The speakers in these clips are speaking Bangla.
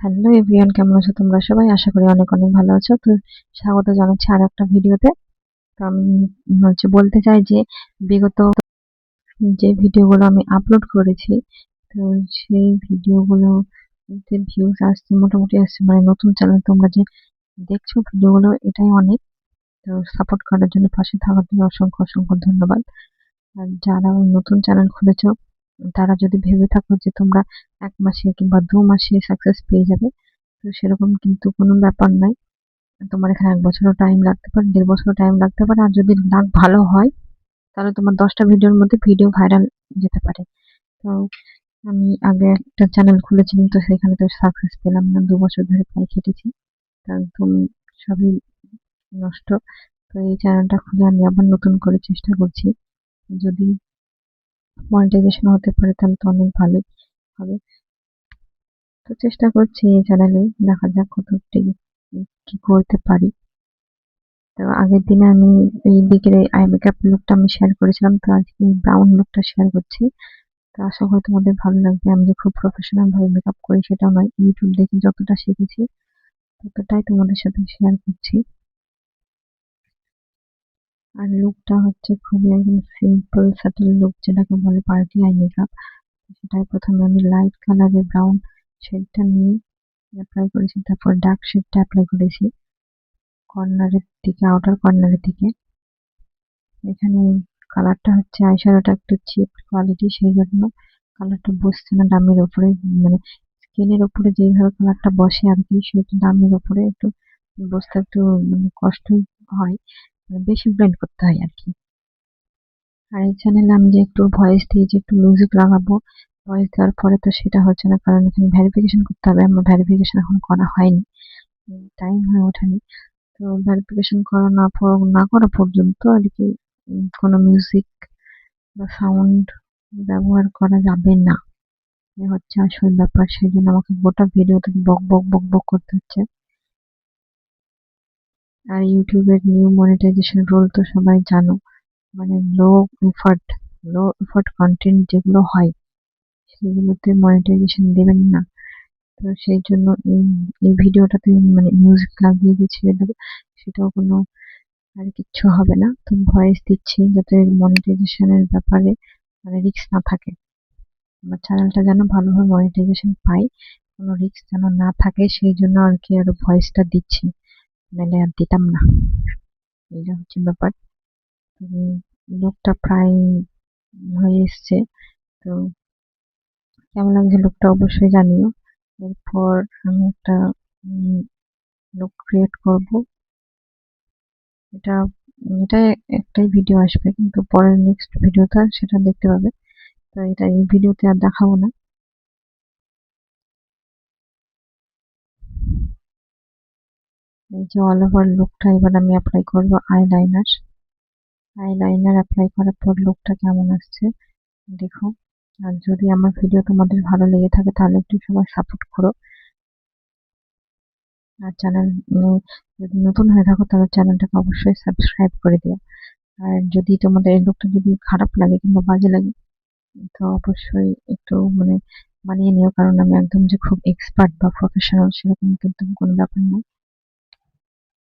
হ্যালো এভরিওয়ান, কেমন আছো তোমরা সবাই? আশা করি অনেক অনেক ভালো আছো। তো স্বাগত জানাচ্ছি আর একটা ভিডিওতে। তো আমি বলতে চাই যে বিগত যে ভিডিওগুলো আমি আপলোড করেছি, তো সেই ভিডিওগুলোতে ভিউজ আসছে, মোটামুটি আসছে। মানে নতুন চ্যানেল তোমরা যে দেখছো ভিডিওগুলো, এটাই অনেক। তো সাপোর্ট করার জন্য, পাশে থাকার জন্য অসংখ্য অসংখ্য ধন্যবাদ। আর যারা নতুন চ্যানেল খুলেছো, তারা যদি ভেবে থাকো যে তোমরা 1 মাসে কিংবা 2 মাসে সাকসেস পেয়ে যাবে, তো সেরকম কিন্তু কোনো ব্যাপার নাই। তোমার এখানে 1 বছরও টাইম লাগতে পারে, 1.5 বছরও টাইম লাগতে পারে। আর যদি লাক ভালো হয়, তাহলে তোমার 10টা ভিডিওর মধ্যে ভিডিও ভাইরাল যেতে পারে। তো আমি আগে একটা চ্যানেল খুলেছিলাম, তো সেখানে তো সাকসেস পেলাম না। 2 বছর ধরে প্রায় খেটেছি, তা একদম সবই নষ্ট। তো এই চ্যানেলটা খুলে আমি আবার নতুন করে চেষ্টা করছি। যদি মনিটাইজেশন হতে পারে তাহলে তো অনেক ভালোই হবে। তো চেষ্টা করছি এই চ্যানেলে, দেখা যাক কতটা কি করতে পারি। তো আগের দিনে আমি এই দিকের আই মেকআপ লুকটা আমি শেয়ার করেছিলাম, তো আজকে ব্রাউন লুকটা শেয়ার করছি। তো আশা করি তোমাদের ভালো লাগবে। আমি যে খুব প্রফেশনাল ভাবে মেকআপ করি সেটাও নয়, ইউটিউব দেখে যতটা শিখেছি ততটাই তোমাদের সাথে শেয়ার করছি। আর লুকটা হচ্ছে খুবই একদম সিম্পল সাটেল লুক, যেটাকে বলে পার্টি আই মেকআপ। সেটাই প্রথমে আমি লাইট কালারের ব্রাউন শেডটা নিয়ে অ্যাপ্লাই করেছি, তারপর ডার্ক শেডটা অ্যাপ্লাই করেছি কর্নারের দিকে, আউটার কর্নারের দিকে। এখানে কালারটা হচ্ছে আইশ্যাডোটা একটু চিপ কোয়ালিটি, সেই জন্য কালারটা বসছে না ডামের উপরে। মানে স্কিনের উপরে যেইভাবে কালারটা বসে আর কি, সেটা ডামের উপরে একটু বসতে একটু মানে কষ্টই হয়, মানে বেশি ব্লেন্ড করতে হয় আর কি। আর এই চ্যানেলে আমি যে একটু ভয়েস দিয়েছি, একটু মিউজিক লাগাবো, ভয়েস দেওয়ার পরে তো সেটা হচ্ছে না, কারণ এখানে ভেরিফিকেশন করতে হবে। আমার ভেরিফিকেশন এখন করা হয়নি, টাইম হয়ে ওঠেনি। তো ভেরিফিকেশন করা না করা পর্যন্ত আর কি কোনো মিউজিক বা সাউন্ড ব্যবহার করা যাবে না। এ হচ্ছে আসল ব্যাপার। সেজন্য আমাকে গোটা ভিডিওতে বক বক বক বক করতে হচ্ছে। আর ইউটিউবের নিউ মনিটাইজেশন রুল তো সবাই জানো। মানে এফার্ট লো এফার্ট কন্টেন্ট যেগুলো হয়, সেগুলোতে মনিটাইজেশন দেবেন না। তো সেই জন্য এই ভিডিওটাতে মানে মিউজিক লাগিয়ে দিয়ে ছেড়ে দেবো, সেটাও কোনো আর কিচ্ছু হবে না। তো ভয়েস দিচ্ছি যাতে মনিটাইজেশনের ব্যাপারে মানে রিস্ক না থাকে। আমার চ্যানেলটা যেন ভালোভাবে মনিটাইজেশন পাই, কোনো রিস্ক যেন না থাকে, সেই জন্য আর কি আরো ভয়েসটা দিচ্ছি, নাহলে আর দিতাম না। এইটা হচ্ছে ব্যাপার। লুকটা প্রায় হয়ে এসছে। তো কেমন লাগছে লুকটা অবশ্যই জানিও। এরপর আমি একটা লুক ক্রিয়েট করব। এটা এটা একটাই ভিডিও আসবে, কিন্তু পরের নেক্সট ভিডিওটা সেটা দেখতে পাবে। তো এটা এই ভিডিওতে আর দেখাবো না। এই যে অল ওভার লুকটা এবার আমি অ্যাপ্লাই করব আইলাইনার অ্যাপ্লাই করার পর লুকটা কেমন আসছে দেখো। আর যদি আমার ভিডিও তোমাদের ভালো লেগে থাকে তাহলে একটু সবাই সাপোর্ট করো। আর চ্যানেল যদি নতুন হয়ে থাকো তাহলে চ্যানেলটাকে অবশ্যই সাবস্ক্রাইব করে দিও। আর যদি তোমাদের এই লুকটা যদি খারাপ লাগে কিংবা বাজে লাগে, তো অবশ্যই একটু মানে মানিয়ে নিও, কারণ আমি একদম যে খুব এক্সপার্ট বা প্রফেশনাল সেরকম কিন্তু কোনো ব্যাপার না।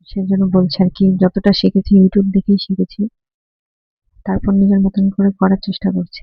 সেই জন্য বলছি আর কি, যতটা শিখেছি ইউটিউব দেখেই শিখেছি, তারপর নিজের মতন করে করার চেষ্টা করছি।